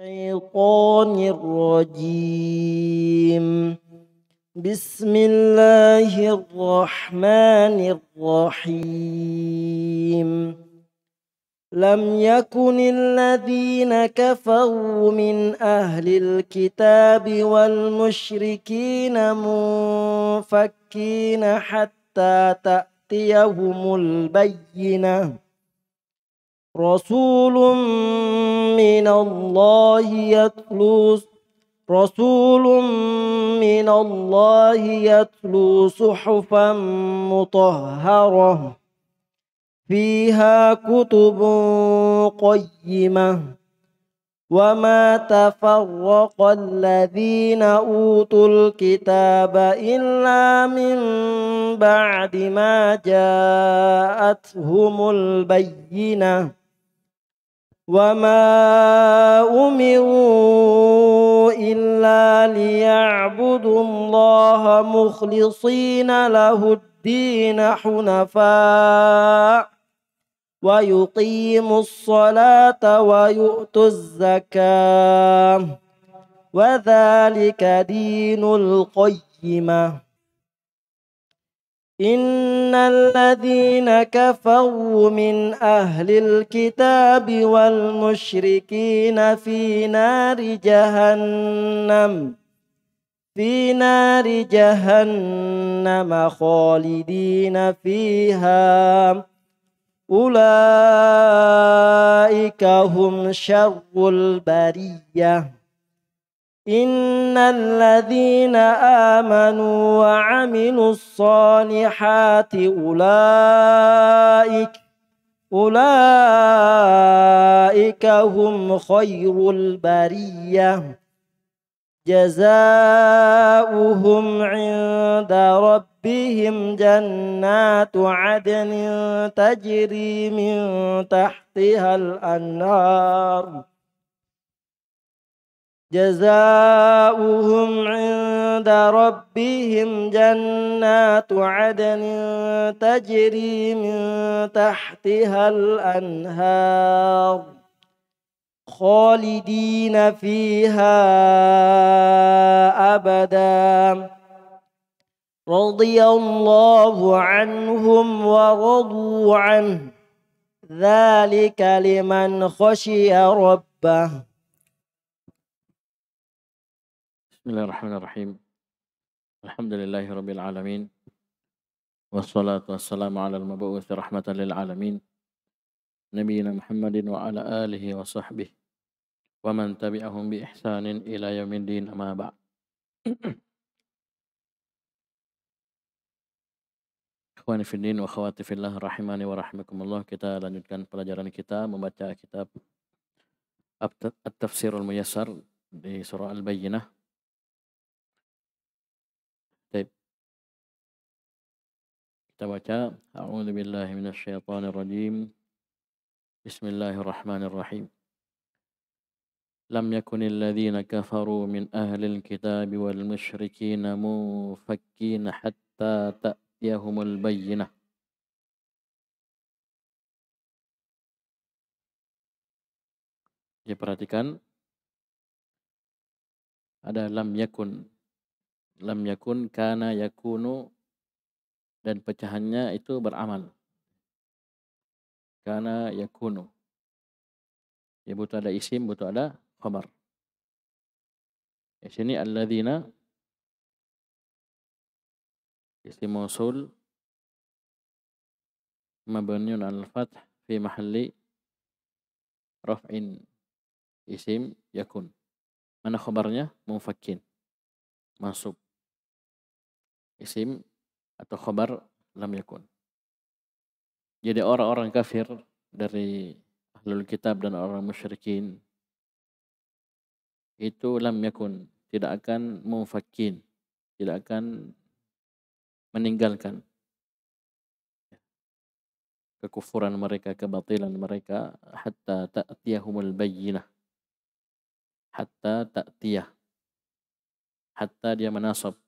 الشيطان الرجيم. بسم الله الرحمن الرحيم. لم يكن الذين كفروا من أهل الكتاب والمشركين منفكين حتى تأتيهم البينة. رسول من الله يتلو صحفا مطهرة فيها كتب قيمة. وما تفرق الذين أوتوا الكتاب إلا من بعد ما جاءتهم البينة. وما أمروا إلا ليعبدوا الله مخلصين له الدين حنفاء ويقيموا الصلاة ويؤتوا الزكاة وذلك دين القيمة. إن الذين كفروا من أهل الكتاب والمشركين في نار جهنم خالدين فيها. أولئك هم شر البرية. إن الذين آمنوا وعملوا الصالحات أولئك هم خير البرية. جزاؤهم عند ربهم جنات عدن تجري من تحتها الأنهار. جزاؤهم عند ربهم جنات عدن تجري من تحتها الأنهار خالدين فيها أبدا. رضي الله عنهم ورضوا عنه ذلك لمن خشي ربه. بسم الله الرحمن الرحيم. الحمد لله رب العالمين والصلاة والسلام على المبعوث رحمة للعالمين نبينا محمد وعلى آله وصحبه ومن تبعهم بإحسان إلى يوم الدين أما بعد. Ikhwani fiddin wa akhwati fillah rahimani wa rahimakumullah. Kita lanjutkan pelajaran kita membaca kitab At-Tafsirul Muyassar di surah Al-Bayyinah. Kita baca A'udzu billahi minasyaitonir rajim. Bismillahirrahmanirrahim. Lam yakunil ladzina kafaru min ahlil kitabi wal musyrikina munfakkina hatta ta'tiyahumul bayyinah. Ya, perhatikan ada lam yakun, kana, yakunu, dan pecahannya itu beramal. Kana, yakunu. Ya, butuh ada isim, butuh ada khabar. Di sini alladzina isim mausul mabniun 'alal fath fi mahalli raf'in isim yakun. Mana khabarnya? Munfakkin, mansub. Isim atau khabar lam yakun. Jadi orang-orang kafir dari ahlul kitab dan orang musyrikin itu lam yakun, tidak akan munfakkin, tidak akan meninggalkan kekufuran mereka, kebatilan mereka, hatta ta'tiyahumul bayyinah. Hatta ta'tiyah, hatta dia menasab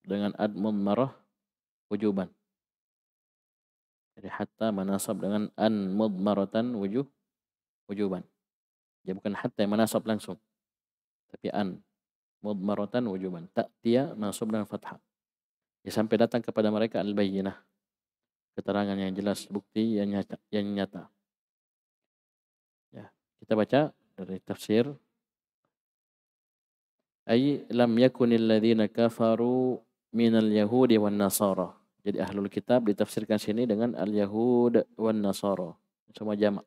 dengan ad mudmarah wujuban. Jadi hatta menasab dengan an mudmaratan wujuban. Dia bukan hatta yang menasab langsung. tapi an mudmaratan wujuban. Ta'tiya mansub dengan fathah. Ya, sampai datang kepada mereka al-bayyinah, keterangan yang jelas, bukti yang nyata, Ya, kita baca dari tafsir. Ay lam yakunil ladzina kafaru minal yahudi wan nasara. Jadi ahlul kitab ditafsirkan sini dengan al-yahud wan nasara. Semua jamak.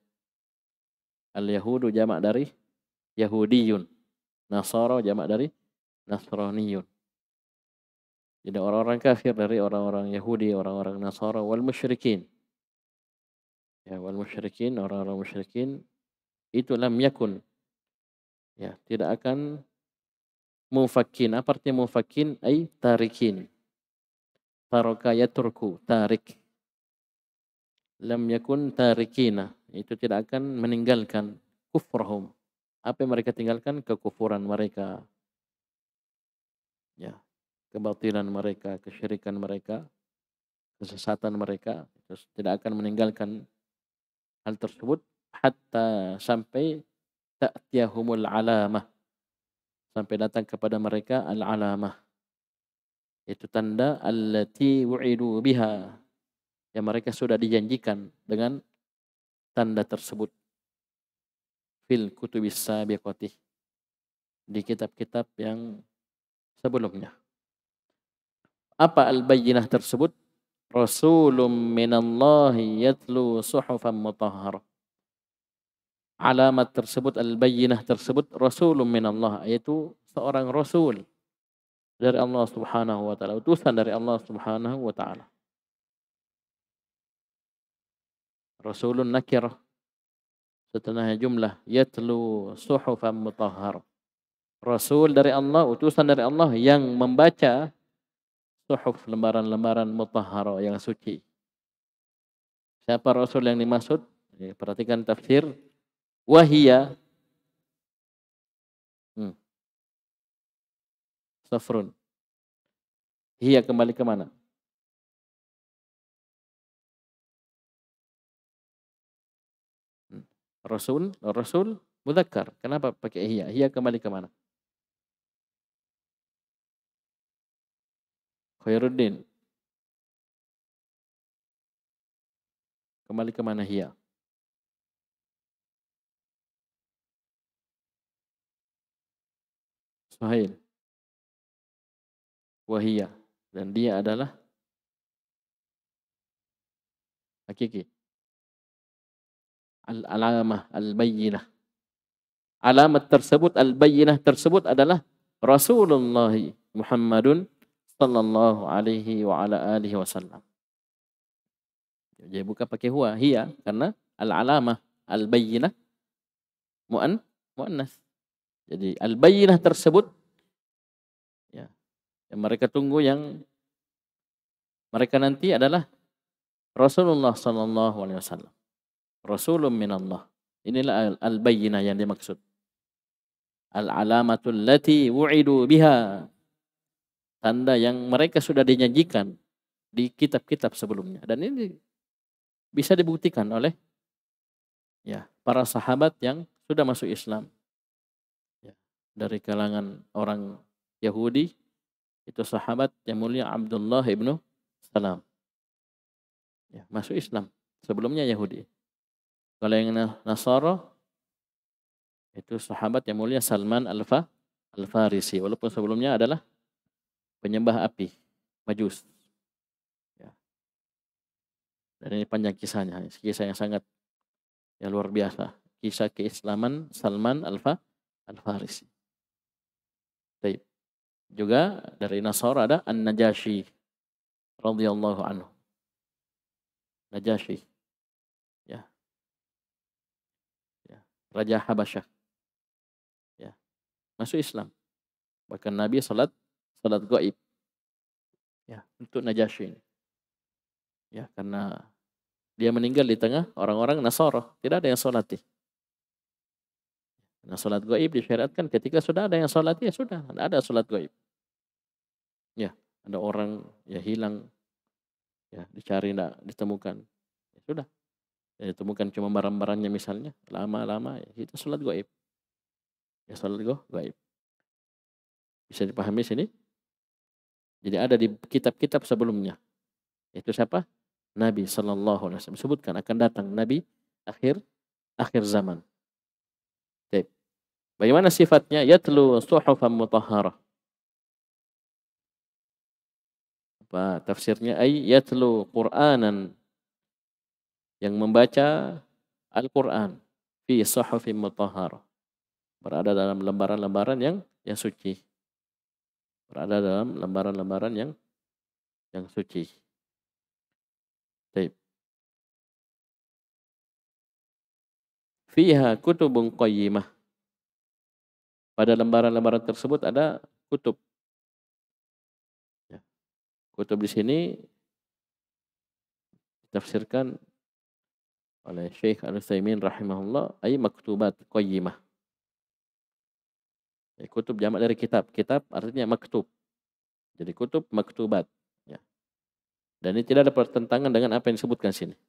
Al-yahudu jamak dari yahudiyun. Nasara jamak dari nasraniyun. Jadi orang-orang kafir dari orang-orang Yahudi, orang-orang Nasara, wal musyrikin. Ya, wal musyrikin, orang-orang musyrikin itu lam yakun. Ya, tidak akan mufakin. Apa artinya mufakin? Ay tarikin. Taraka yaturku, tarik. Lam yakun tarikina. Itu tidak akan meninggalkan kufrahum. Apa yang mereka tinggalkan? Kekufuran mereka. Ya, kebatilan mereka, kesyirikan mereka, kesesatan mereka. Terus tidak akan meninggalkan hal tersebut hatta sampai ta'tiyahumul alamah, sampai datang kepada mereka al-alamah, itu tanda allati wu'idu biha, yang mereka sudah dijanjikan dengan tanda tersebut fil kutubis sabiqati, di kitab-kitab yang sebelumnya. Apa al-bayyinah tersebut? Rasulun minallahi yatlu suhufan mutahharah. Alamat tersebut, al-bayyinah tersebut, Rasulun minallah, yaitu seorang Rasul dari Allah Subhanahu wa ta'ala, utusan dari Allah Subhanahu wa ta'ala. Rasulun nakirah, setelahnya jumlah, yatlu suhufan mutahhar. Rasul dari Allah, utusan dari Allah yang membaca suhuf, lembaran-lembaran mutahhara, yang suci. Siapa Rasul yang dimaksud? Perhatikan tafsir. Wahia safrun. Hiya kembali ke mana? Rasul mudzakkar. Kenapa pakai hiya? Hiya kembali ke mana? Khairuddin. Kembali ke mana hiya? Suhail. Wahia. Dan dia adalah hakiki. Al-alamah, al-bayyinah. Alamat tersebut, al-bayyinah tersebut adalah Rasulullah Muhammadun sallallahu alaihi wa ala alihi wasallam. Jadi bukan pakai huwa, hiya, karena al-alamah, al-bayyinah muannas. Jadi al-bayyinah tersebut, ya, yang mereka tunggu, yang mereka nanti adalah Rasulullah sallallahu alaihi wasallam. Rasulun minallah. Inilah al-bayyinah yang dimaksud. Al-alamatul lati wu'idu biha. Tanda yang mereka sudah dijanjikan di kitab-kitab sebelumnya. Dan ini bisa dibuktikan oleh, ya, para sahabat yang sudah masuk Islam. Ya, dari kalangan orang Yahudi, itu sahabat yang mulia Abdullah ibnu Salam. Ya, masuk Islam. Sebelumnya Yahudi. Kalau yang Nasara, itu sahabat yang mulia Salman Al-Farisi. Walaupun sebelumnya adalah penyembah api, Majus. Ya. Dan ini panjang kisahnya. Kisah yang sangat, ya, luar biasa. Kisah keislaman Salman Al-Farisi. Baik. Juga dari Nasara ada An-Najasyi radhiyallahu anhu. Najasyi. Ya. Ya. Raja Habasyah. Ya. Masuk Islam. Bahkan Nabi salat gaib. Ya, untuk Najasyi ini. Ya, karena dia meninggal di tengah orang-orang Nasara, tidak ada yang salati. Nah, salat gaib disyariatkan ketika sudah ada yang salati, ya sudah, ada salat gaib. Ya, ada orang, ya, hilang, ya, dicari tidak ditemukan, ya sudah, ya, ditemukan cuma barang-barangnya misalnya, lama-lama, ya, itu salat gaib. Ya, salat gaib. Bisa dipahami sini? Jadi ada di kitab-kitab sebelumnya. Itu siapa? Nabi sallallahu alaihi wasallam. Sebutkan akan datang Nabi akhir akhir zaman. Baik. Bagaimana sifatnya? Yatlu suhufan mutahharah. Apa tafsirnya? Ay yatlu Qur'anan, yang membaca Al-Qur'an fi suhufin mutahharah. Berada dalam lembaran-lembaran yang suci. Berada dalam lembaran-lembaran yang suci. Baik. Fiha kutubun qayyimah. Pada lembaran-lembaran tersebut ada kutub. Ya. Kutub di sini ditafsirkan oleh Syekh Al-Utsaimin rahimahullah ay maktubat qayyimah. Ya, kutub jamak dari kitab. Kitab artinya maktub. Jadi kutub maktubat. Ya. Dan ini tidak ada pertentangan dengan apa yang disebutkan sini.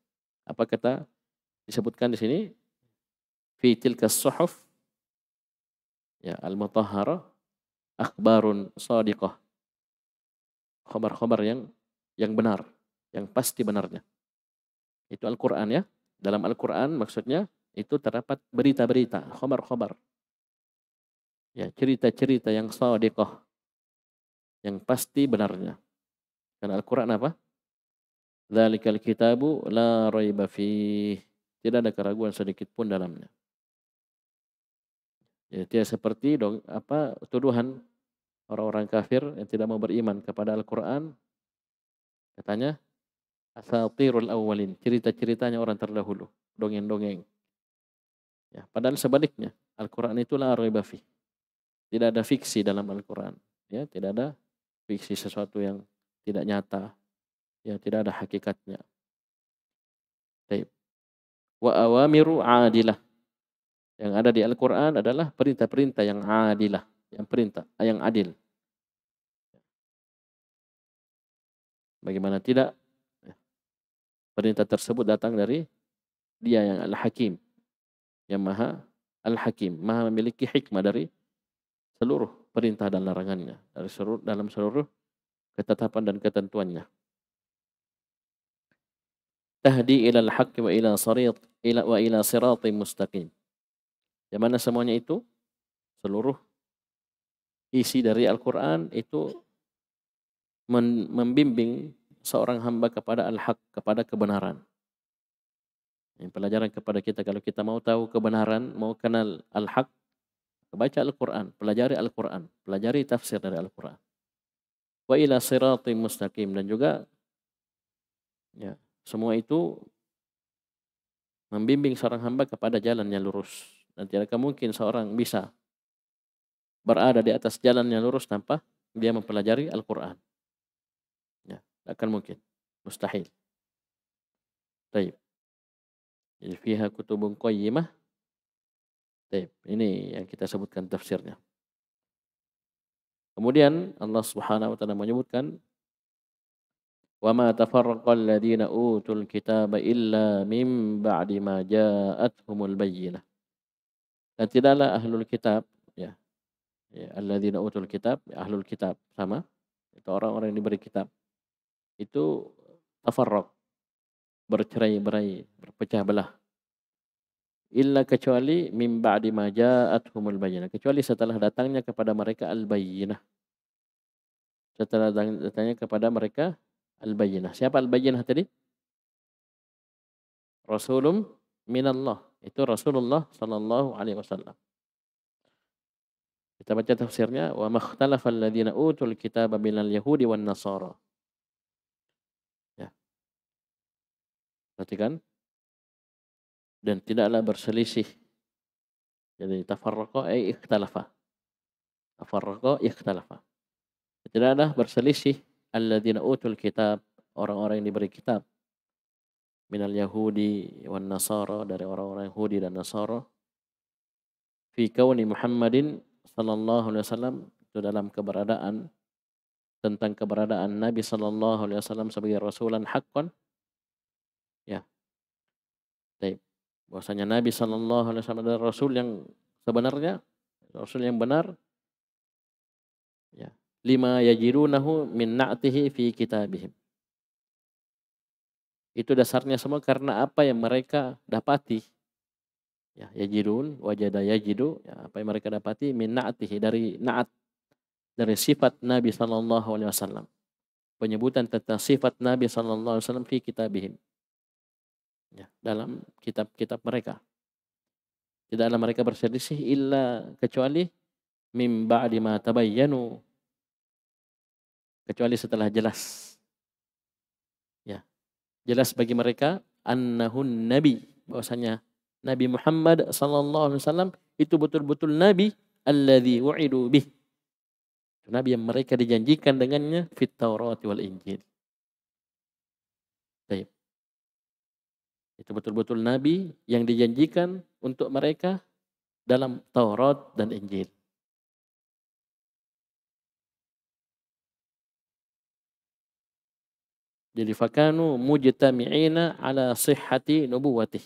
Apa kata disebutkan di sini? Fi tilkas suhuf ya al-mutahharah akhbarun shadiqah. Khabar-khabar yang benar, yang pasti benarnya. Itu Al-Qur'an ya. Dalam Al-Qur'an maksudnya itu terdapat berita-berita, khabar-khabar. Ya, cerita-cerita yang shadiqah, yang pasti benarnya. Karena Al-Qur'an apa? Dzalikal kitabu la raiba fih. Tidak ada keraguan sedikit pun dalamnya. Ya, tidak seperti tuduhan orang-orang kafir yang tidak mau beriman kepada Al-Qur'an. Katanya asatirul awwalin, cerita-ceritanya orang terdahulu, dongeng-dongeng. Ya, padahal sebaliknya, Al-Qur'an itu la raiba fih. Tidak ada fiksi dalam Al-Qur'an. Ya, tidak ada fiksi sesuatu yang tidak nyata. Ya, tidak ada hakikatnya. Baik. Wa awamiru adilah. Yang ada di Al-Qur'an adalah perintah-perintah yang adilah, yang adil. Bagaimana tidak? Perintah tersebut datang dari Dia yang Al-Hakim, yang Maha Al-Hakim, Maha memiliki hikmah dari seluruh perintah dan larangannya, dalam seluruh ketetapan dan ketentuannya. Tahdi ilal haqqi wa ila siratim mustaqim. Yang mana semuanya itu, seluruh isi dari Al-Quran itu membimbing seorang hamba kepada al-haq, kepada kebenaran. Yang pelajaran kepada kita, kalau kita mau tahu kebenaran, mau kenal al-haq, baca Al-Quran, pelajari tafsir dari Al-Quran. Wa ila siratim mustaqim, dan juga ya, semua itu membimbing seorang hamba kepada jalan yang lurus. Dan tidak mungkin seorang bisa berada di atas jalan yang lurus tanpa dia mempelajari Al-Quran. Ya, tidak akan mungkin. Mustahil. Baik. Jadi fiha kutubun qayyimah. Baik. Ini yang kita sebutkan tafsirnya. Kemudian Allah Subhanahu wa taala menyebutkan wa ma tafarraqal ladzina utul kitaba illa mim ba'di ma ja'atuhumul bayyinah. Dan tidaklah ahlul kitab ya alladzina utul kitab, ahlul kitab sama itu orang-orang yang diberi kitab. Itu tafarraq, bercerai-berai, berpecah belah. Illa kecuali mim ba'di ma ja'atuhumul bayyinah, kecuali setelah datangnya kepada mereka al-bayyinah. Setelah datangnya kepada mereka al-bayyinah. Siapa al-bayyinah tadi? Rasulun minallah. Itu Rasulullah sallallahu alaihi wasallam. Kita baca tafsirnya, wa makhtalafal ladzina utul kitaba minal yahudi wan nasara. Ya. Perhatikan. Dan tidaklah berselisih. Jadi tafarraqa ay ikhtalafa. Tafarraqa ikhtalafa. Tidaklah berselisih alladzina utul kitab, orang-orang yang diberi kitab. Minal yahudi wan nasara, dari orang-orang Yahudi dan Nasara. Fi kauni Muhammadin sallallahu alaihi wasallam, itu dalam keberadaan, tentang keberadaan Nabi sallallahu alaihi wasallam sebagai rasulan haqqan. Ya. Baik. Bahwasanya Nabi sallallahu alaihi wasallam adalah rasul yang sebenarnya, rasul yang benar. Ya. Lima yajidunahu min na'tihi fi kitabihim. Itu dasarnya semua karena apa yang mereka dapati. Ya, yajidun, wajada yajidu, ya, apa yang mereka dapati min na'tihi, dari na'at, dari sifat Nabi sallallahu alaihi wasallam. Penyebutan tentang sifat Nabi sallallahu alaihi wasallam fi kitabihim. Ya, dalam kitab-kitab mereka. Tidaklah mereka berselisih illa kecuali mim ba'di ma tabayyanu, kecuali setelah jelas. Ya, jelas bagi mereka annahun nabi, bahwasanya Nabi Muhammad sallallahu alaihi wasallam itu betul-betul nabi alladzi wu'idu bih. Nabi yang mereka dijanjikan dengannya fit Taurat wal Injil. Baik. Itu betul-betul nabi yang dijanjikan untuk mereka dalam Taurat dan Injil. Jadi fakanu mujtami'ina ala sihhati nubuwatih.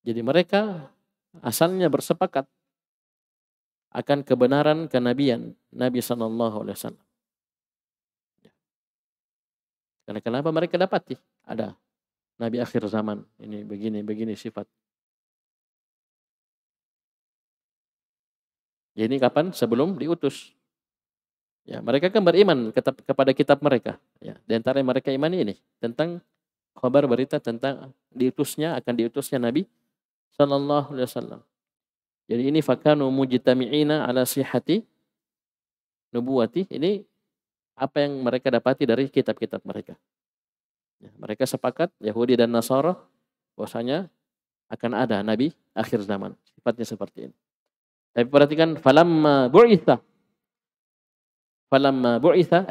Jadi mereka asalnya bersepakat akan kebenaran kenabian Nabi sallallahu alaihi wasallam. Karena kenapa mereka dapati ada nabi akhir zaman ini begini sifat. Jadi kapan? Sebelum diutus. Ya, mereka kan beriman kepada kitab mereka. Ya, di antara yang mereka imani ini tentang kabar berita tentang akan diutusnya Nabi sallallahu alaihi wasallam. Jadi ini fakanu mujtami'ina ala sihhati nubuwati, ini apa yang mereka dapati dari kitab-kitab mereka. Ya, mereka sepakat Yahudi dan Nasara bahwasanya akan ada nabi akhir zaman. Sifatnya seperti ini. Tapi perhatikan falamma bu'itsa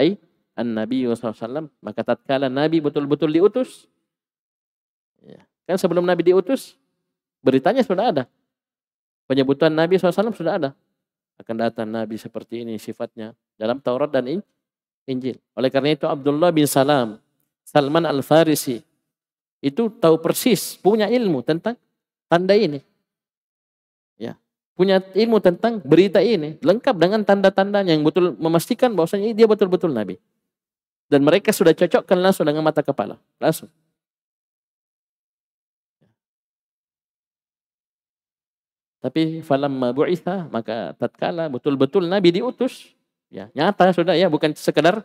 ay an-nabi sallallahu alaihi wasallam, maka tatkala nabi betul-betul diutus. Ya, kan sebelum nabi diutus beritanya sudah ada. Penyebutan Nabi SAW sudah ada. Akan datang nabi seperti ini sifatnya dalam Taurat dan Injil. Oleh karena itu Abdullah bin Salman Al-Farisi itu tahu persis, punya ilmu tentang tanda ini. Ya, punya ilmu tentang berita ini, lengkap dengan tanda-tandanya yang betul memastikan bahwasanya dia betul-betul nabi. Dan mereka sudah cocokkan langsung dengan mata kepala, langsung. Tapi falamma bu'itsa, maka tatkala betul-betul nabi diutus, ya, nyata sudah, ya, bukan sekedar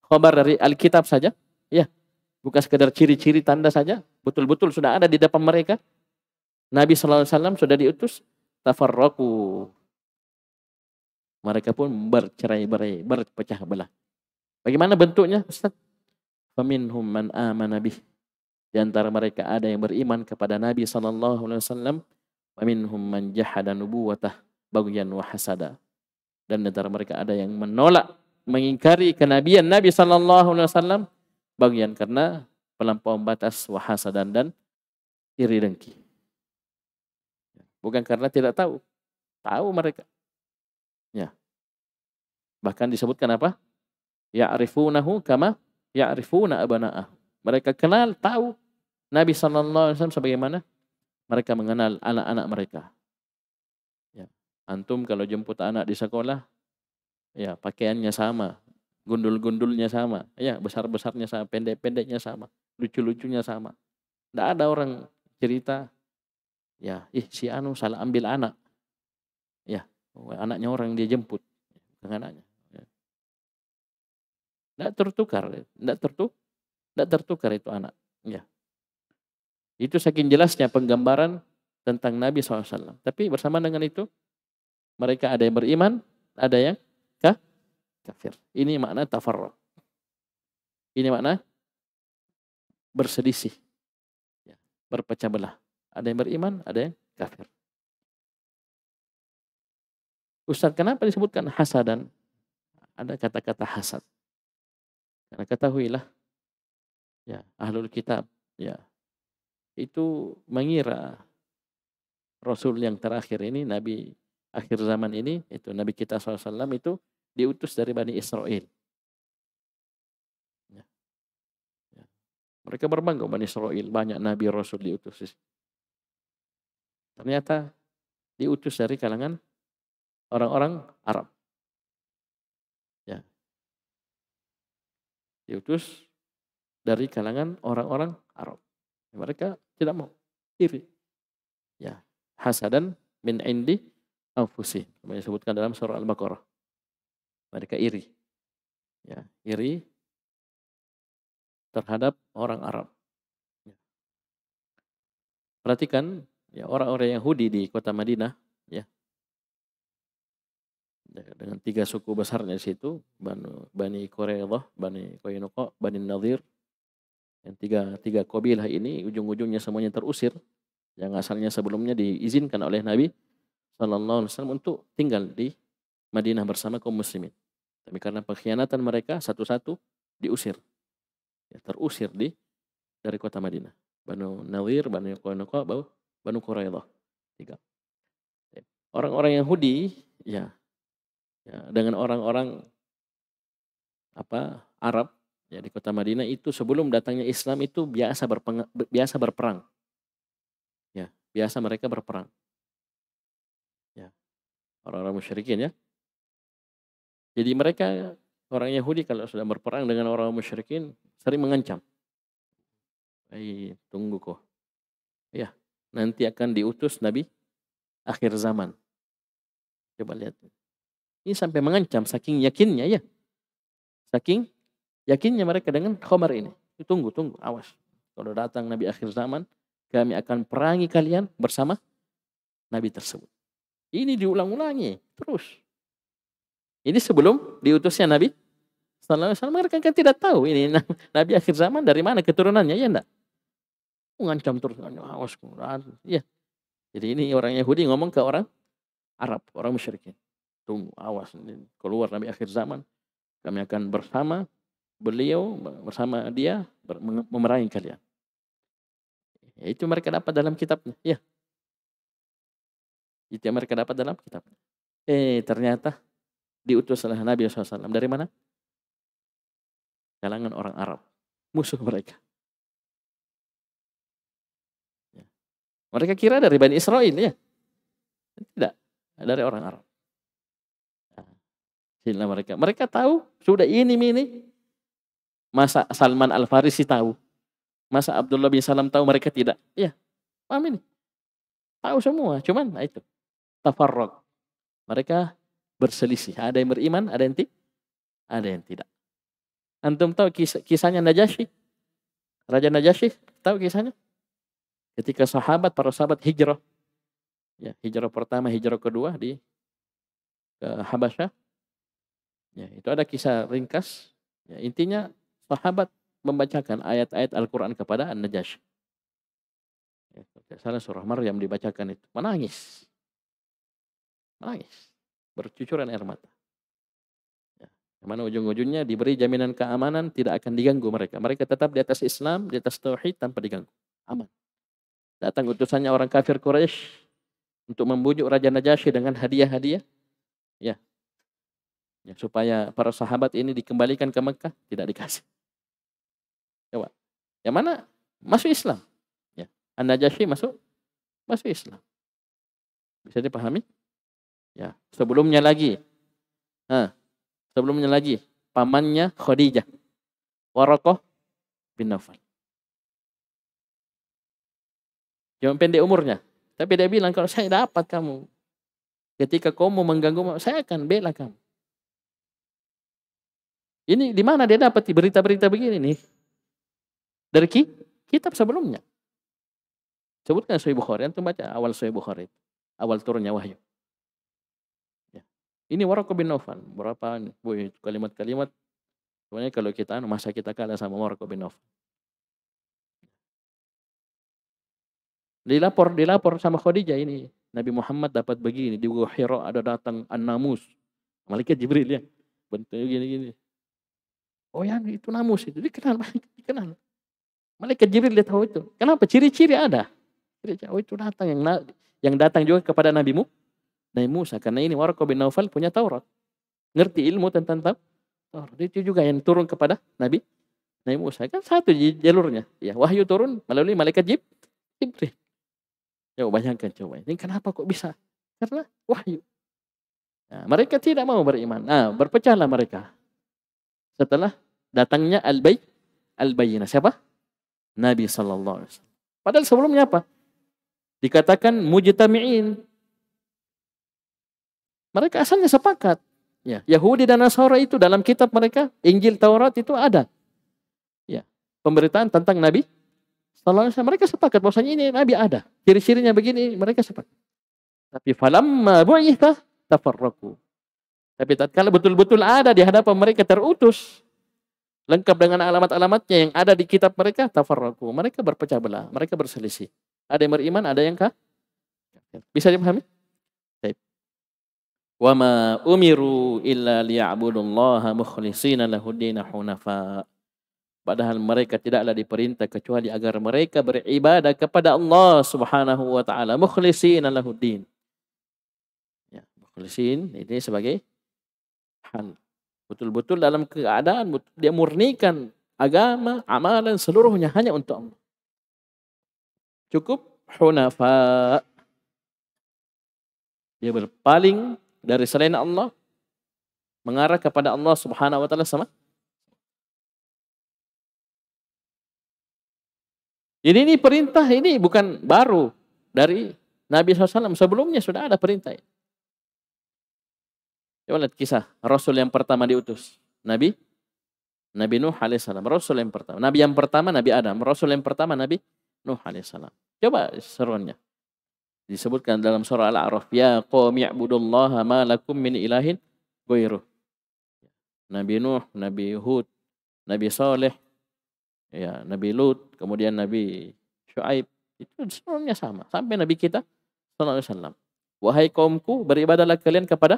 khabar dari Alkitab saja, ya, bukan sekedar ciri-ciri tanda saja, betul-betul sudah ada di depan mereka. Nabi sallallahu alaihi wasallam sudah diutus, tafarraqu. Mereka pun bercerai-berai, berpecah belah. Bagaimana bentuknya, Ustaz? Faminhum man amana bih. Di antara mereka ada yang beriman kepada Nabi sallallahu alaihi wasallam, wa minhum man jahada nubuwatah baghyan wa hasada. Dan di antara mereka ada yang menolak, mengingkari kenabian Nabi sallallahu alaihi wasallam baghyan, karena pelampauan batas, wa hasadan, dan iri dengki. Bukan karena tidak tahu. Tahu mereka. Ya. Bahkan disebutkan apa? Ya'rifunahu kama ya'rifuna abana'ah. Mereka kenal, tahu Nabi sallallahu alaihi wasallam sebagaimana mereka mengenal anak-anak mereka. Ya. Antum kalau jemput anak di sekolah, ya, pakaiannya sama, gundul-gundulnya sama, ya, besar-besarnya sama, pendek-pendeknya sama, lucu-lucunya sama. Tidak ada orang cerita, ya, si anu salah ambil anak. Ya, anaknya orang dia jemput, bukan anaknya. Ya. Tidak tertukar itu anak. Ya. Itu saking jelasnya penggambaran tentang Nabi SAW. Tapi bersama dengan itu, mereka ada yang beriman, ada yang kafir. Ini makna tafarruq. Ini makna berselisih, ya, berpecah belah. Ada yang beriman, ada yang kafir. Ustaz, kenapa disebutkan hasadan? Ada kata-kata hasad. Karena ketahuilah, ya, ahlul kitab, ya, itu mengira Rasul yang terakhir ini, Nabi akhir zaman ini, itu Nabi kita SAW itu diutus dari Bani Israel. Ya. Ya. Mereka berbangga Bani Israel, banyak Nabi Rasul diutus. Ternyata diutus dari kalangan orang-orang Arab. Diutus dari kalangan orang-orang Arab. Mereka tidak mau, iri. Ya, hasadan min indi anfusih. Disebutkan dalam surah Al-Baqarah. Mereka iri. Ya, iri terhadap orang Arab. Ya. Perhatikan ya orang-orang Yahudi di kota Madinah, ya. Dengan 3 suku besarnya di situ, Bani Quraidah, Bani Qainuqa, Bani Nadir. Yang tiga kabilah ini ujung-ujungnya semuanya terusir. Yang asalnya sebelumnya diizinkan oleh Nabi Sallallahu Alaihi Wasallam untuk tinggal di Madinah bersama kaum muslimin. Tapi karena pengkhianatan mereka satu-satu diusir. Ya, terusir dari kota Madinah. Banu Nadir, Bani Qainuqa, Banu Quraidah. 3. Orang-orang Yahudi ya dengan orang-orang Arab ya di kota Madinah itu sebelum datangnya Islam itu biasa berperang. Ya, biasa mereka berperang. Ya. Orang-orang musyrikin ya. Jadi mereka orang Yahudi kalau sudah berperang dengan orang musyrikin sering mengancam. Tunggu kok. Ya, nanti akan diutus Nabi akhir zaman. Coba lihat. Ini sampai mengancam saking yakinnya ya. Saking yakinnya mereka dengan khabar ini. Tunggu, awas. Kalau datang Nabi akhir zaman, kami akan perangi kalian bersama Nabi tersebut. Ini diulang-ulangi terus. Ini sebelum diutusnya Nabi Sallallahu Alaihi Wasallam, mereka kan tidak tahu ini Nabi akhir zaman dari mana keturunannya, ya enggak? Mengancam terus, awas. Ya. Jadi ini orang Yahudi ngomong ke orang Arab, orang musyrikin. Tunggu, awas, keluar Nabi akhir zaman, kami akan bersama beliau, bersama dia memerangi kalian. Ya, itu mereka dapat dalam kitabnya. Ya. Itu yang mereka dapat dalam kitabnya. Ternyata diutus oleh Nabi SAW. Dari mana? Kalangan orang Arab. Musuh mereka. Ya. Mereka kira dari Bani Israel ya. Tidak. Dari orang Arab. Nah, mereka tahu sudah ini. Masa Salman Al-Farisi tahu? Masa Abdullah bin Salam tahu, mereka tidak? Ya, paham ini. Tahu semua, cuman itu. Tafarraq. Mereka berselisih. Ada yang beriman, ada yang tidak. Antum tahu kisahnya Najasyi? Raja Najasyi, tahu kisahnya? Ketika para sahabat hijrah. Ya, hijrah pertama, hijrah kedua ke Habasyah. Ya, itu ada kisah ringkas. Ya, intinya sahabat membacakan ayat-ayat Al-Quran kepada An-Najasyi. Ya, salah surah Maryam dibacakan itu. Menangis. Bercucuran air mata. Ya, mana ujung-ujungnya diberi jaminan keamanan, tidak akan diganggu mereka. Mereka tetap di atas Islam, di atas Tauhid tanpa diganggu. Aman. Datang utusannya orang kafir Quraisy untuk membujuk Raja Najasyi dengan hadiah-hadiah. Ya, supaya para sahabat ini dikembalikan ke Mekah, tidak dikasih. Coba. Yang mana masuk Islam. Ya. An-Najasyi masuk Islam. Bisa dipahami? Ya. Sebelumnya lagi, pamannya Khadijah, Waraqah bin Naufal. Cuma pendek umurnya. Tapi dia bilang, kalau saya dapat kamu, ketika kamu mengganggu, saya akan bela kamu. Ini di mana dia dapat berita-berita begini nih? Dari kitab sebelumnya. Sebutkan Sahih Bukhari, antum baca awal Sahih Bukhari, awal turunnya wahyu. Ya. Ini Waraqah bin Naufal, berapa kalimat-kalimat. Sebenarnya kalau masa kita kalah sama Waraqah bin Naufal. Dilapor sama Khadijah ini. Nabi Muhammad dapat begini, di Gua Hira ada datang An-Namus. Malaikat Jibril ya. Bentuknya gini-gini. Oh ya, itu namus itu dikenal. Malaikat Jibril dia tahu itu. Kenapa? Ciri-ciri ada. Oh itu datang yang datang juga kepada Nabi Musa. Karena ini Waraqah bin Naufal punya Taurat. Ngerti ilmu tentang Taurat. Itu juga yang turun kepada Nabi Musa. Kan satu jalurnya. Ya, wahyu turun melalui malaikat Jibril. Coba bayangkan coba. Ini kenapa kok bisa? Karena wahyu. Nah, mereka tidak mau beriman. Berpecahlah mereka. Setelah datangnya al-bayyinah. Siapa? Nabi sallallahu alaihi wasallam. Padahal sebelumnya apa? Dikatakan mujtami'in. Mereka asalnya sepakat. Ya, Yahudi dan Nasara itu dalam kitab mereka, Injil, Taurat itu ada. Ya, pemberitaan tentang Nabi sallallahu alaihi wasallam. Mereka sepakat bahwasanya ini Nabi ada. Ciri-cirinya begini, mereka sepakat. Tapi falamma bu'itha tafarraqu. Tapi tatkala betul-betul ada di hadapan mereka terutus, lengkap dengan alamat-alamatnya yang ada di kitab mereka, tafarraqu. Mereka berpecah belah, mereka berselisih. Ada yang beriman, ada yang kafir. Bisa dipahami? Baik. Wa ma umiru illa liya'budullaha mukhlishina lahuddin hunafa. Padahal mereka tidaklah diperintah kecuali agar mereka beribadah kepada Allah Subhanahu wa taala, mukhlishina lahuddin. Ya, mukhlisin ini sebagai hal. Betul-betul dalam keadaan dia murnikan agama, amalan seluruhnya hanya untuk Allah. Cukup hunafa. Dia berpaling dari selain Allah, mengarah kepada Allah Subhanahu wa taala sama. Jadi ini perintah ini bukan baru dari Nabi SAW. Sebelumnya sudah ada perintah. Coba lihat kisah Rasul yang pertama diutus. Nabi Nuh alaihissalam. Rasul yang pertama. Nabi yang pertama Nabi Adam. Rasul yang pertama Nabi Nuh alaihissalam. Coba seruannya. Disebutkan dalam surah Al-A'raf. Ya qawmi i'budullaha ma lakum min ilahin ghairuh. Nabi Nuh, Nabi Hud, Nabi Saleh, ya, Nabi Lut, kemudian Nabi Syuaib. Itu semuanya sama. Sampai Nabi kita sallallahu alaihi wasallam. Wahai kaumku, beribadahlah kalian kepada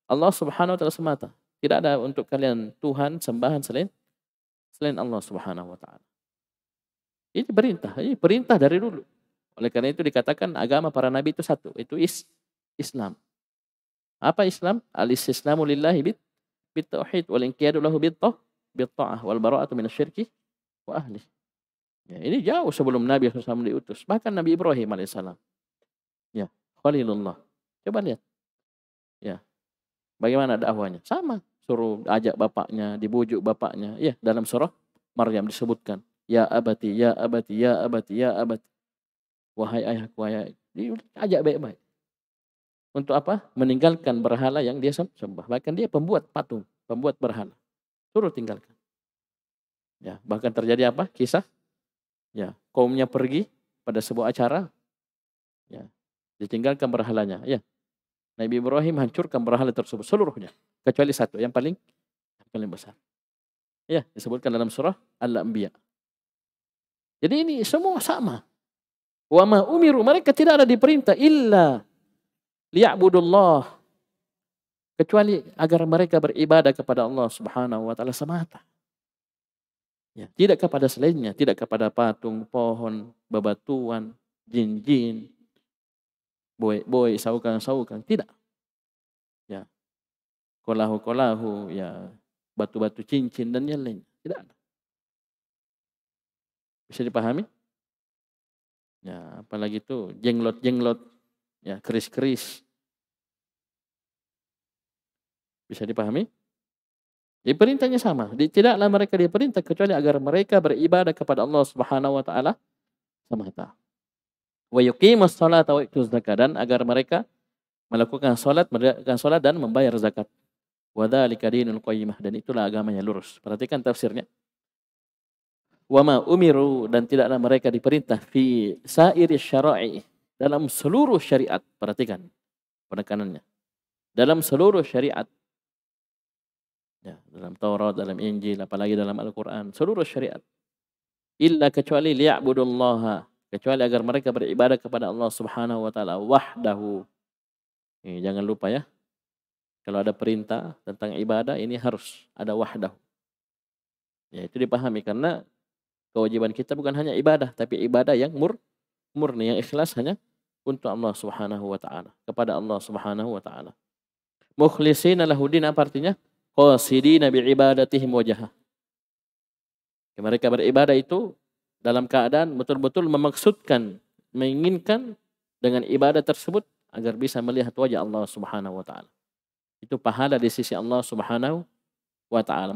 Allah Subhanahu wa taala semata. Tidak ada untuk kalian Tuhan sembahan selain Allah Subhanahu wa taala. Ini perintah dari dulu. Oleh karena itu dikatakan agama para nabi itu satu, itu Islam. Apa Islam? Al-istislamu lillahi bit tauhid wal inqiyadu lahu bit ta'ah wal bara'atu minasyirki wa ahli. Ya, ini jauh sebelum Nabi SAW diutus. Bahkan Nabi Ibrahim alaihissalam. Ya, Khalilullah. Coba lihat. Ya. Bagaimana dakwahnya? Sama. Suruh ajak bapaknya, dibujuk bapaknya. Ya, dalam surah Maryam disebutkan. Ya abati, ya abati, ya abati, ya abati. Wahai ayahku, wahai. Diajak baik-baik. Untuk apa? Meninggalkan berhala yang dia sembah. Bahkan dia pembuat patung, pembuat berhala. Suruh tinggalkan. Ya, bahkan terjadi apa? Kisah. Ya, kaumnya pergi pada sebuah acara. Ya, ditinggalkan berhalanya. Ya. Nabi Ibrahim hancurkan berhala tersebut seluruhnya. Kecuali satu, yang paling besar. Ya, disebutkan dalam surah Al-Anbiya. Jadi ini semua sama. Wa ma umiru, mereka tidak ada diperintah illa liya'budullah. Kecuali agar mereka beribadah kepada Allah Subhanahu wa taala semata. Ya, tidak kepada selainnya, tidak kepada patung, pohon, bebatuan, jin-jin, boy, saukang, tidak. Ya. Kolahu, ya, batu-batu cincin dan yang lain, tidak ada. Bisa dipahami? Ya, apalagi itu jenglot, ya, keris-keris. Bisa dipahami? Jadi perintahnya sama. Tidaklah mereka diperintah kecuali agar mereka beribadah kepada Allah Subhanahu wa taala semata. Wa yuqimus sholata wa yu'tuz zakat, dan agar mereka melakukan salat dan membayar zakat. Wa dzalika dinul qayyimah, dan itulah agamanya lurus. Perhatikan tafsirnya. Wa ma umiru, dan tidaklah mereka diperintah fi sairi syara'i, dalam seluruh syariat. Perhatikan penekanannya. Dalam seluruh syariat. Ya, dalam Taurat, dalam Injil, apalagi dalam Al-Qur'an, seluruh syariat. Illa kecuali liya'budullaha, kecuali agar mereka beribadah kepada Allah Subhanahu wa taala wahdahu. Ini jangan lupa ya. Kalau ada perintah tentang ibadah ini harus ada wahdahu. Ya, itu dipahami karena kewajiban kita bukan hanya ibadah, tapi ibadah yang murni, yang ikhlas hanya untuk Allah Subhanahu wa taala, kepada Allah Subhanahu wa taala. Mukhlishina lahuddin, apa artinya? Qasidina bi'ibadatihim wajhah. Mereka beribadah itu dalam keadaan betul-betul memaksudkan, menginginkan dengan ibadah tersebut agar bisa melihat wajah Allah Subhanahu wa taala. Itu pahala di sisi Allah Subhanahu wa taala,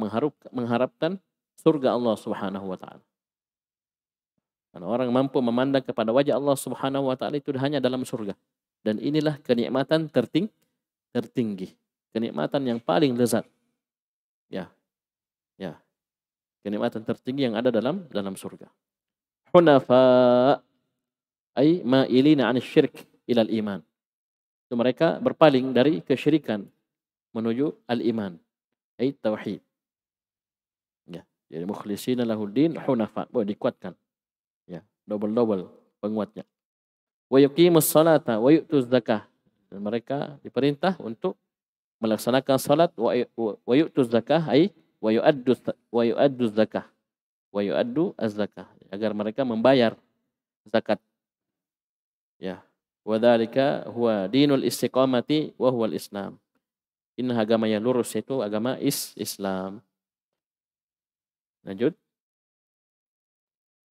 mengharapkan surga Allah Subhanahu wa taala. Karena orang mampu memandang kepada wajah Allah Subhanahu wa taala itu hanya dalam surga. Dan inilah kenikmatan tertinggi. Kenikmatan yang paling lezat. Ya, ya. Kenikmatan tertinggi yang ada dalam surga. Hunafa ay ma'ilina 'anil syirk ilal iman. Itu mereka berpaling dari kesyirikan menuju al-iman, ay tauhid. Ya, jadi mukhlishina lahuddin hunafa, dikuatkan. Ya, double penguatnya. Wa yuqimus salata wa yu'tuz zakah. Dan mereka diperintah untuk melaksanakan salat wa yu'tuz zakah ay wa yu'addu zakah. Wa yu'addu az-zakah, agar mereka membayar zakat. Ya. Wa dzalika huwa dinul istiqamati wa huwal Islam. Ini agama yang lurus, itu agama Islam. Lanjut.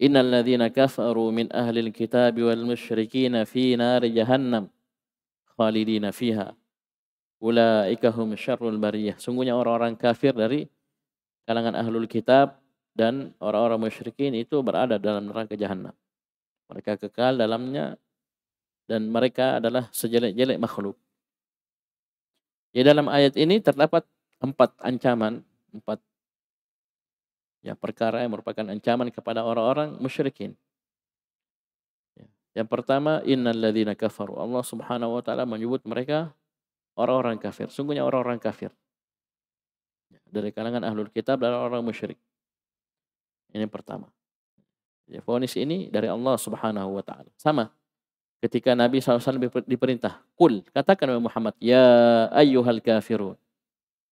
Innal ladzina kafaru min ahlil kitab wal musyrikin fi nari jahannam khalidina fiha. Ulaika hum syarrul bariyah. Sungguhnya orang-orang kafir dari kalangan ahlul kitab dan orang-orang musyrikin itu berada dalam neraka jahanam. Mereka kekal dalamnya dan mereka adalah sejelek-jelek makhluk. Ya, dalam ayat ini terdapat 4 ancaman, 4 ya perkara yang merupakan ancaman kepada orang-orang musyrikin. Ya. Yang pertama, innal ladzina kafaru. Allah Subhanahu wa taala menyebut mereka orang-orang kafir. Sungguhnya orang-orang kafir. Ya, dari kalangan ahlul kitab dan orang musyrik. Ini yang pertama. Ya, vonis ini dari Allah Subhanahu wa taala. Sama ketika Nabi SAW diperintah, "Qul," katakan wahai Muhammad, "Ya ayyuhal kafirun."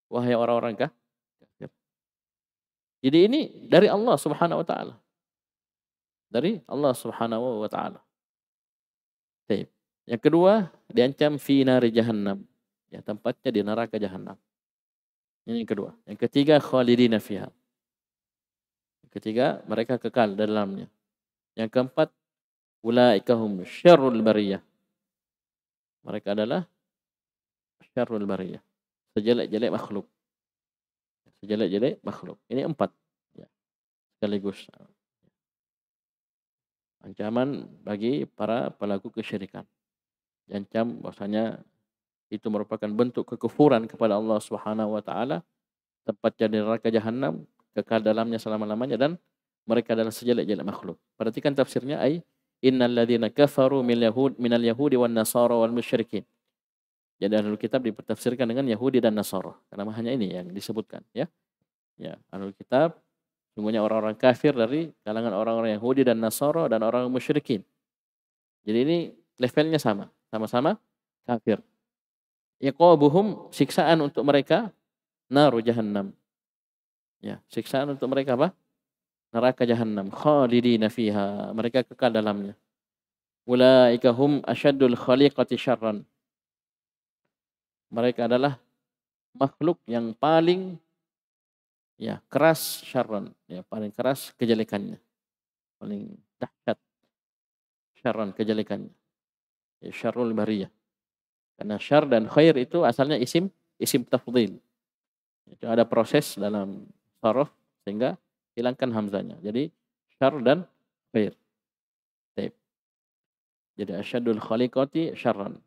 Wahai orang-orang kafir. Jadi ini dari Allah Subhanahu wa taala. Dari Allah Subhanahu wa taala. Baik. Yang kedua, diancam fi nari jahannam. Ya, tempatnya di neraka jahanam. Ini yang kedua. Yang ketiga, khalidina fiha. Ketiga, mereka kekal dalamnya. Yang keempat, ulaika hum syarrul bariyah. Mereka adalah syarrul bariyah. Sejelek-jelek makhluk. Sejelek-jelek makhluk. Ini 4. Ya, sekaligus. Ancaman bagi para pelaku kesyirikan. Diancam bahwasanya itu merupakan bentuk kekufuran kepada Allah Subhanahu wa taala. Tempatnya di neraka jahanam, kekal dalamnya selama-lamanya, dan mereka adalah sejelek-jelek makhluk. Perhatikan tafsirnya, ay innal ladzina kafaru minal yahudi wan nasara wal musyrikin. Jadi ahlul kitab ditafsirkan dengan Yahudi dan Nasara. Karena hanya ini yang disebutkan, ya. Ya, ahlul kitab sungguhnya orang-orang kafir dari kalangan orang-orang Yahudi dan Nasara dan orang musyrikin. Jadi ini levelnya sama, sama-sama kafir. Iqabuhum, siksaan untuk mereka, naru jahannam. Ya, siksaan untuk mereka apa? Neraka jahanam. Khalidina fiha. Mereka kekal dalamnya. Ulaika hum asyaddul khaliqati syarran. Mereka adalah makhluk yang paling ya keras syarran, ya paling keras kejelekannya. Paling dahsyat syarran, kejelekannya. Ya, syarrul bariyah. Karena syar dan khair itu asalnya isim tafdhil. Itu ada proses dalam saraf sehingga hilangkan hamzanya. Jadi syar dan khair. Baik. Jadi asyadul khaliqati syarran.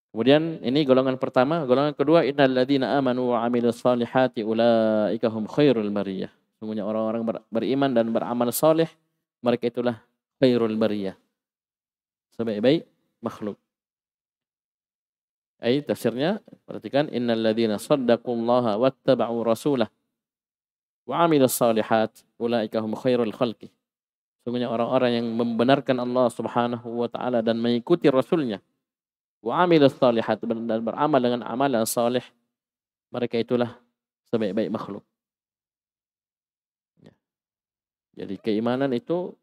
Kemudian ini golongan pertama, golongan kedua, innal ladzina amanu wa 'amilus solihati ulaika hum khairul bariyah. Sungguhnya orang-orang beriman dan beramal saleh, mereka itulah khairul bariyah. Sebaik-baik makhluk. Tafsirnya, perhatikan, innal ladzina saddaqullaha wattaba'u rasulah wa 'amilus solihat ulaika hum khairul khalqi. Sungguhnya orang-orang yang membenarkan Allah Subhanahu wa taala dan mengikuti rasulnya, wa 'amilus solihat, dan beramal dengan amalan saleh, mereka itulah sebaik-baik makhluk. Ya. Jadi keimanan itu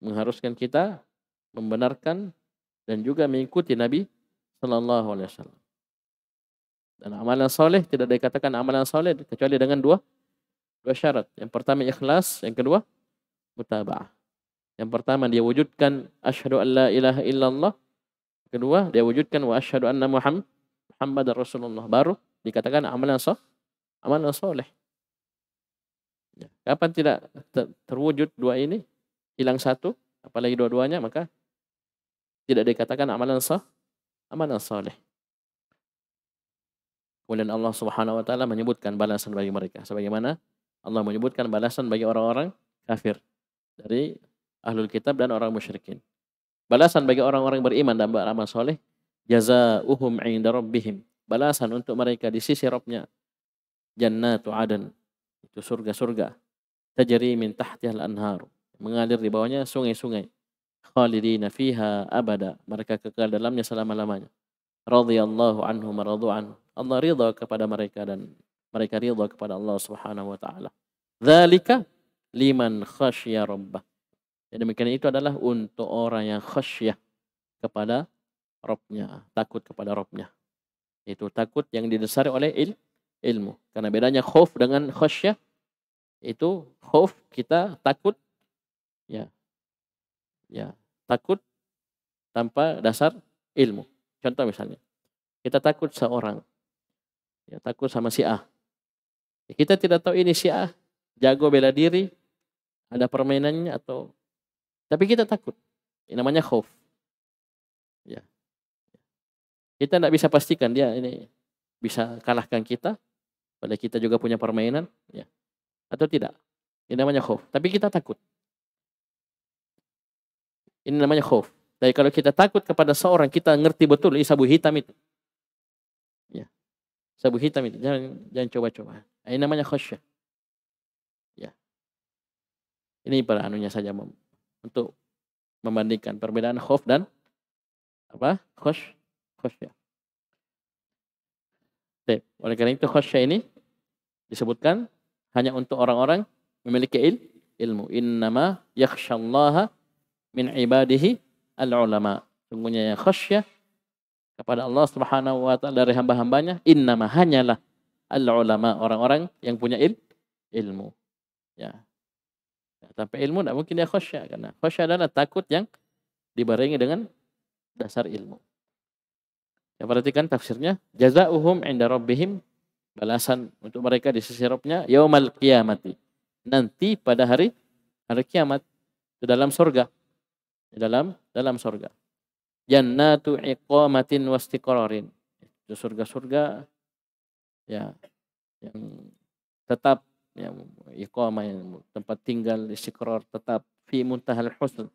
mengharuskan kita membenarkan dan juga mengikuti Nabi sallallahu alaihi wasallam. Dan amalan soleh tidak dikatakan amalan soleh kecuali dengan dua syarat. Yang pertama ikhlas, yang kedua mutaba'ah. Yang pertama dia wujudkan asyhadu an la ilaha illallah, kedua dia wujudkan wa asyhadu anna Muhammadar Rasulullah, baru dikatakan amalan soleh. Ya. Kapan tidak terwujud dua ini, hilang satu, apalagi dua-duanya, maka tidak dikatakan amalan saleh. Kemudian Allah Subhanahu wa taala menyebutkan balasan bagi mereka sebagaimana Allah menyebutkan balasan bagi orang-orang kafir dari ahlul kitab dan orang musyrikin. Balasan bagi orang-orang beriman dan beramal soleh, jazaohum 'inda rabbihim. Balasan untuk mereka di sisi Rabbnya, jannatu adan, itu surga-surga. Tajri min tahtihal anhar, mengalir di bawahnya sungai-sungai. Khalidina fiha abada, mereka kekal dalamnya selama-lamanya. Radhiyallahu anhum wa radu an. Allah ridha kepada mereka dan mereka ridha kepada Allah Subhanahu wa taala. Dzalika liman khasyya rabbah. Yang demikian itu adalah untuk orang yang khasyah kepada Rabbnya, takut kepada Rabbnya. Itu takut yang didasari oleh ilmu. Karena bedanya khauf dengan khasyah, itu khauf kita takut, ya, takut tanpa dasar ilmu. Contoh misalnya, kita takut seorang, ya, takut sama si A. Ya, kita tidak tahu ini si A jago bela diri, ada permainannya atau, tapi kita takut. Ini namanya khauf. Ya. Kita tidak bisa pastikan dia ini bisa kalahkan kita, padahal kita juga punya permainan, ya, atau tidak. Ini namanya khauf. Tapi kita takut. Ini namanya khauf. Tapi kalau kita takut kepada seorang, kita ngerti betul ini sabu hitam itu. Ya. Sabu hitam itu, jangan coba-coba. Ini namanya khasyah. Ya. Ini pada anunya saja untuk membandingkan perbedaan khauf dan apa? Khasyah. Oleh karena itu khasyah ini disebutkan hanya untuk orang-orang memiliki ilmu. Innama yakhsyallaha min ibadihi al-ulama. Sungguhnya yang khasyah kepada Allah Subhanahu wa taala dari hamba-hambanya, innama hanyalah al-ulama, orang-orang yang punya ilmu. Ya. Tanpa ilmu tidak mungkin dia khasyah, karena khasyah adalah takut yang dibarengi dengan dasar ilmu. Ya, perhatikan tafsirnya, jazaohum 'inda rabbihim, balasan untuk mereka di sisi Rabbnya, yaumal qiyamati, nanti pada hari kiamat, di dalam surga. Di dalam surga. Jannatu iqamatin wastiqrarin. Itu surga-surga, ya, yang tetap, yang iqamah, yang tempat tinggal, istiqrar, tetap, fi muntahal husn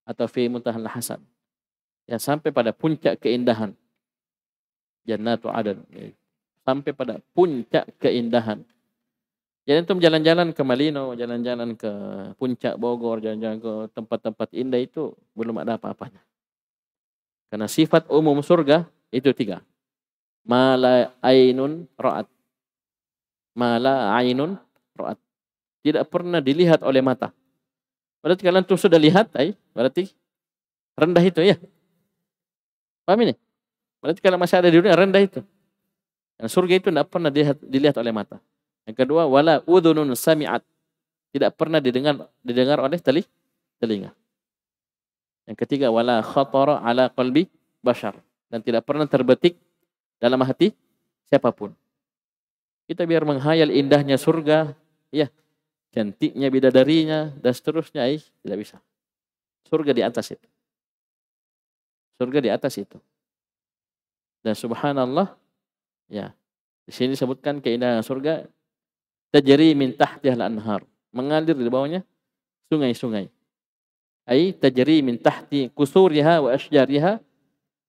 atau fi muntahal hasan. Ya, sampai pada puncak keindahan. Jannatu adan, sampai pada puncak keindahan. Jadi antum jalan-jalan ke Malino, jalan-jalan ke puncak Bogor, jalan-jalan ke tempat-tempat indah itu belum ada apa-apanya. Karena sifat umum surga itu 3. Mala ainun ra'at. Mala ainun ra'at. Tidak pernah dilihat oleh mata. Berarti kalau antum sudah lihat, berarti rendah itu, ya. Paham ini? Berarti kalau masih ada di dunia, rendah itu. Dan surga itu tidak pernah dilihat oleh mata. Yang kedua, wala udhunun sami'at. Tidak pernah didengar oleh telinga. Yang ketiga, wala khatara ala qalbi bashar. Dan tidak pernah terbetik dalam hati siapapun. Kita biar menghayal indahnya surga, ya, cantiknya bidadarinya, dan seterusnya, tidak bisa. Surga di atas itu. Surga di atas itu. Dan subhanallah, ya, di sini disebutkan keindahan surga, tajri min tahtihal anhar, mengalir di bawahnya sungai-sungai. Tajri min tahti kusuriha wa asjariha,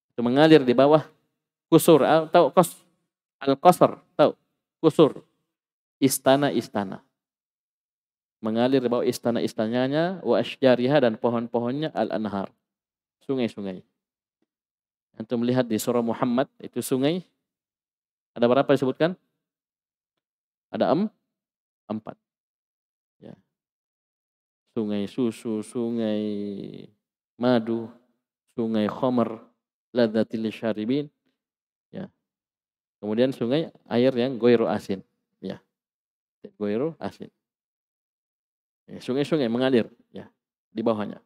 itu mengalir di bawah kusur, tahu al-qasr, tahu kusur, istana-istana. Mengalir di bawah istana-istananya, wa asjariha, dan pohon-pohonnya, al-anhar, sungai-sungai. Antum melihat di surah Muhammad itu sungai ada berapa disebutkan? Ada 4. Ya. Sungai susu, sungai madu, sungai khamar, ladzatil syaribin. Ya. Kemudian sungai air yang goiru asin. Ya. Goiru asin. Ya, sungai-sungai mengalir, ya, di bawahnya.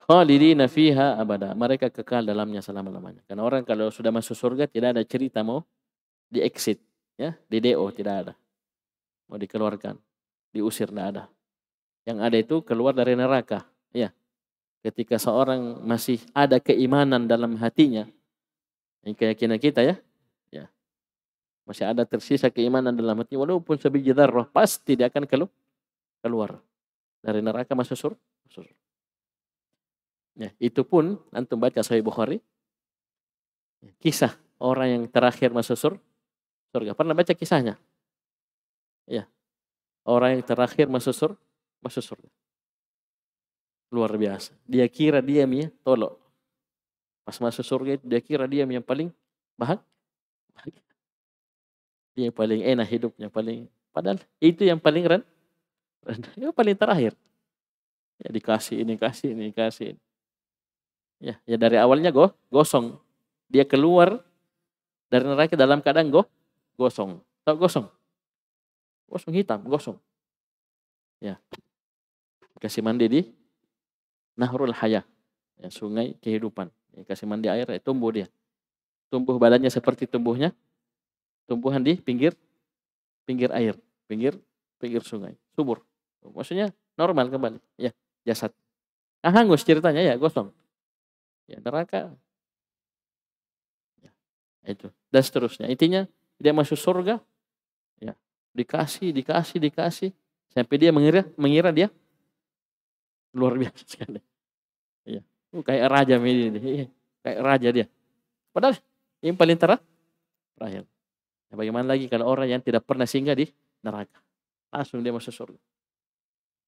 Khalidina fiha abada, mereka kekal dalamnya selama-lamanya. Karena orang kalau sudah masuk surga tidak ada cerita mau di exit, ya, di DO tidak ada. Mau dikeluarkan. diusir, tidak ada. Yang ada itu keluar dari neraka. Ya, ketika seorang masih ada keimanan dalam hatinya, ini keyakinan kita ya, ya, masih ada tersisa keimanan dalam hati, walaupun sebiji dzarrah, pasti dia akan keluar dari neraka masuk surga. Ya, itu pun antum baca Sahih Bukhari, kisah orang yang terakhir masuk surga. Pernah baca kisahnya? Ya, orang yang terakhir masuk surga. Luar biasa. Dia kira dia ya tolok. Pas masuk surga itu dia kira dia yang paling bahagia. Dia yang paling enak hidupnya, padahal itu yang paling rendah. Yang paling terakhir. Ya dikasih ini, kasih. Ya dari awalnya gosong. Dia keluar dari neraka dalam keadaan gosong. Tahu gosong? Gosong hitam, gosong. Ya. Kasih mandi di Nahrul Hayah. Ya, sungai kehidupan. Ya, kasih mandi air, ya, tumbuh dia. Tumbuh badannya seperti tumbuhan di pinggir air, pinggir sungai, subur. Maksudnya normal kembali. Ya, jasad. Hangus ceritanya ya, gosong. Ya, neraka. Ya, itu. Dan seterusnya. Intinya dia masuk surga. Ya, dikasih. Sampai dia mengira dia luar biasa sekali. Ya. Kayak raja ini. Kayak raja dia. Padahal yang paling terakhir. Ya, bagaimana lagi kalau orang yang tidak pernah singgah di neraka. Langsung dia masuk surga.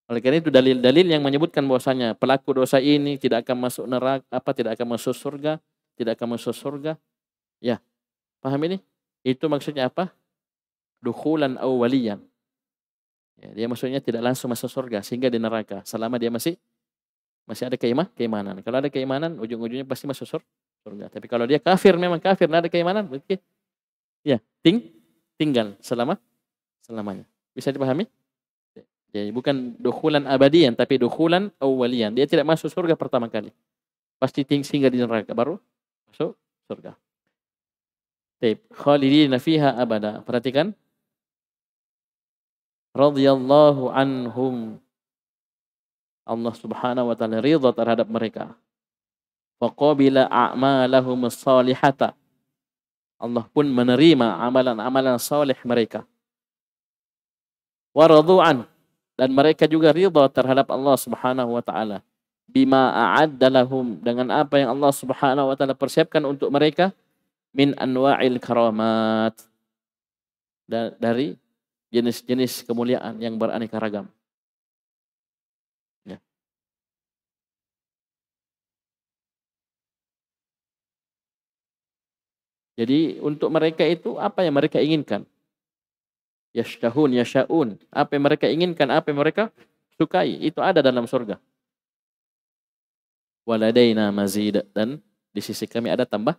Oleh karena itu dalil-dalil yang menyebutkan bahwasanya pelaku dosa ini tidak akan masuk neraka, tidak akan masuk surga. Ya, paham ini? Itu maksudnya apa? Dukhulan awwaliyan. Ya, dia maksudnya tidak langsung masuk surga sehingga di neraka selama dia masih ada keimanan. Kalau ada keimanan, ujung-ujungnya pasti masuk surga. Tapi kalau dia kafir, memang kafir, tidak ada keimanan, berarti ya tinggal selamanya. Bisa dipahami? Jadi bukan dukhulan abadian, tapi dukhulan awwaliyan. Dia tidak masuk surga pertama kali. Pasti singgah di neraka, baru masuk surga. Taib. Khalidina fiha abada. Perhatikan. Radhiyallahu anhum. Allah subhanahu wa ta'ala ridha terhadap mereka. Faqabila a'malahum salihata. Allah pun menerima amalan-amalan salih mereka. Wa radu'an. Dan mereka juga ridha terhadap Allah subhanahu wa ta'ala. Bima a'adda lahum. Dengan apa yang Allah subhanahu wa ta'ala persiapkan untuk mereka. Min anwa'il karamat. Dari jenis-jenis kemuliaan yang beraneka ragam. Ya. Jadi untuk mereka itu apa yang mereka inginkan? Yasha'un. Apa yang mereka inginkan, apa yang mereka sukai, itu ada dalam surga. Waladaina mazid. Dan di sisi kami ada tambahan.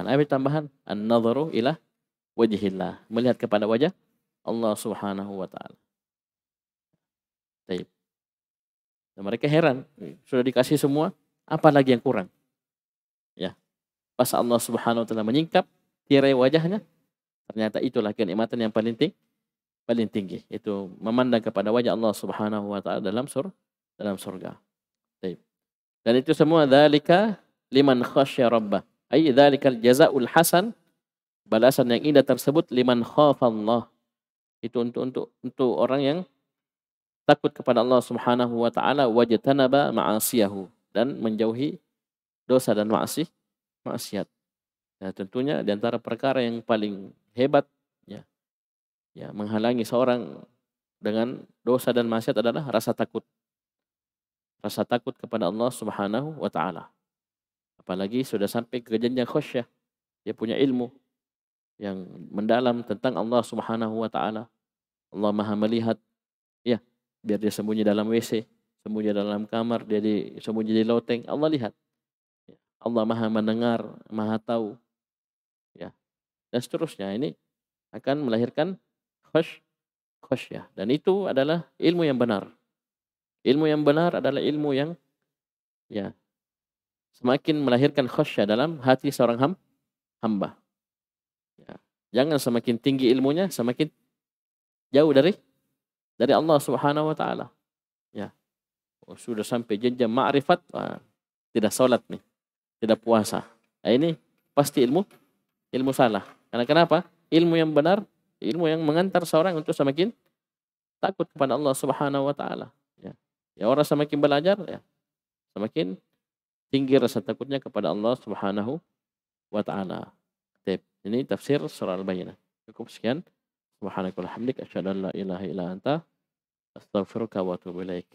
Apa tambahan? An-nadharu ila wajhillah. Melihat kepada wajah Allah subhanahu wa ta'ala. Baik. Dan mereka heran. Sudah dikasih semua, apa lagi yang kurang? Ya. Pas Allah subhanahu wa ta'ala menyingkap tirai wajahnya, ternyata itulah kenikmatan yang paling tinggi. Itu memandang kepada wajah Allah subhanahu wa ta'ala dalam surga. Baik. Dan itu semua dzalika liman khasyya rabbah. Ai dzalikal jazaa'ul hasan, balasan yang indah tersebut liman khafallah. Itu untuk orang yang takut kepada Allah Subhanahu wa taala, wajtanaba ma'asiyahu, dan menjauhi dosa dan maksiat. Nah, tentunya di antara perkara yang paling hebat ya menghalangi seorang dengan dosa dan maksiat adalah rasa takut. Rasa takut kepada Allah Subhanahu wa taala. Apalagi sudah sampai ke jenjang khasyah. Dia punya ilmu yang mendalam tentang Allah Subhanahu wa taala. Allah Maha melihat. Ya, biar dia sembunyi dalam WC, sembunyi dalam kamar, dia sembunyi di loteng, Allah lihat. Allah Maha mendengar, Maha tahu. Ya. Dan seterusnya, ini akan melahirkan khasyah. Dan itu adalah ilmu yang benar. Ilmu yang benar adalah ilmu yang ya semakin melahirkan khasyah dalam hati seorang hamba. Ya. Jangan semakin tinggi ilmunya, semakin jauh dari dari Allah Subhanahu wa taala. Ya, sudah sampai jenjang ma'rifat, tidak salat nih, tidak puasa. Nah, ini pasti ilmu salah. Karena kenapa? Ilmu yang benar, ilmu yang mengantar seorang untuk semakin takut kepada Allah Subhanahu wa taala. Ya. Ya, orang semakin belajar ya, semakin tinggi rasa takutnya kepada Allah Subhanahu wa taala. Ini tafsir surah Al-Bayyinah. Cukup sekian. Subhanakallahumma hamdika asyhadu an la ilaha illa anta astaghfiruka wa atubu ilaik.